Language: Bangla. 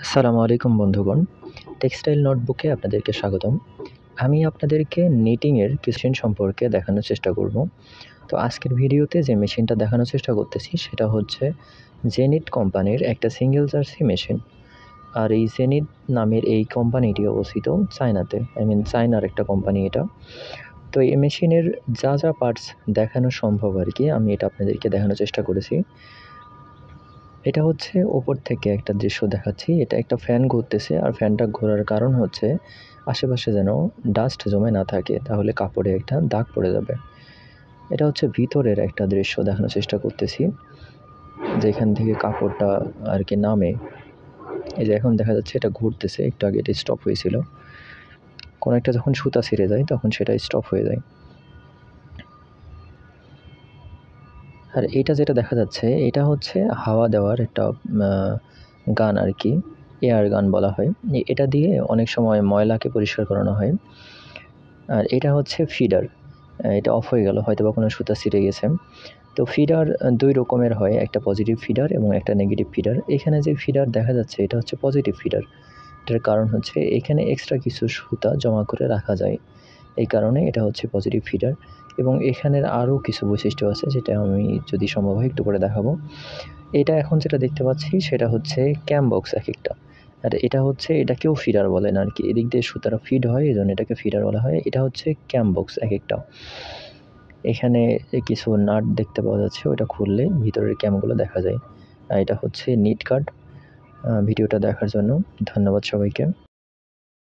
আসসালামু আলাইকুম বন্ধুগণ। টেক্সটাইল নোটবুকে আপনাদেরকে স্বাগতম। আমি আপনাদেরকে নিটিংয়ের মেশিন সম্পর্কে দেখানোর চেষ্টা করব। তো আজকের ভিডিওতে যে মেশিনটা দেখানোর চেষ্টা করতেছি সেটা হচ্ছে জেনিথ কোম্পানির একটা সিঙ্গেল জার্সি মেশিন। আর এই জেনিথ নামের এই কোম্পানিটি অবস্থিত চায়নাতে। চায়নার একটা কোম্পানি এটা। তো এই মেশিনের যা পার্টস দেখানো সম্ভব আরকি আমি এটা আপনাদেরকে দেখানোর চেষ্টা করেছি। এটা হচ্ছে উপর থেকে একটা দৃশ্য দেখাচ্ছি। এটা একটা ফ্যান ঘুরতেছে আর ফ্যানটা ঘোরার কারণ হচ্ছে আশেপাশে যেন ডাস্ট জমে না থাকে, তাহলে কাপড়ে একটা দাগ পড়ে যাবে। এটা হচ্ছে ভিতরের একটা দৃশ্য দেখানোর চেষ্টা করতেছি, যেখান থেকে কাপড়টা আরকি নামে। এই যে এখন দেখা যাচ্ছে এটা ঘুরতেছে, একটু আগে এটা স্টপ হয়েছিল। কোনো একটা যখন সুতা ছিঁড়ে যায় তখন সেটা স্টপ হয়ে যায়। আর এইটা যেটা দেখা যাচ্ছে এটা হচ্ছে হাওয়া দেওয়ার একটা গান আরকি, এয়ার গান বলা হয়। এটা দিয়ে অনেক সময় ময়লাকে পরিষ্কার করানো হয়। আর এটা হচ্ছে ফিডার। এটা অফ হয়ে গেল, হয়তোবা কোনো সুতা ছিঁড়ে গেছে। তো ফিডার ২ রকমের হয়, একটা পজিটিভ ফিডার এবং একটা নেগেটিভ ফিডার। এখানে যে ফিডার দেখা যাচ্ছে এটা হচ্ছে পজিটিভ ফিডার। এটার কারণ হচ্ছে এখানে এক্সট্রা কিছু সুতা জমা করে রাখা যায়। এই কারণে এটা হচ্ছে পজিটিভ ফিডার এবং এখানের আরও কিছু বৈশিষ্ট্য আছে যেটা আমি যদি সম্ভব হয় একটু করে দেখাবো। এটা এখন যেটা দেখতে পাচ্ছি সেটা হচ্ছে ক্যাম বক্স একেকটা। আর এটা হচ্ছে এটাকেও ফিডার বলে না আরকি। এদিক দিয়ে সুতাটা ফিড হয় এজন্য এটাকে ফিডার বলা হয়। এটা হচ্ছে ক্যাম বক্স একেকটা। এখানে কিছু নাট দেখতে পাওয়া যাচ্ছে, ওটা খুললে ভিতরের ক্যামগুলো দেখা যায়। এটা হচ্ছে নিট গার্ড। ভিডিওটা দেখার জন্য ধন্যবাদ সবাইকে।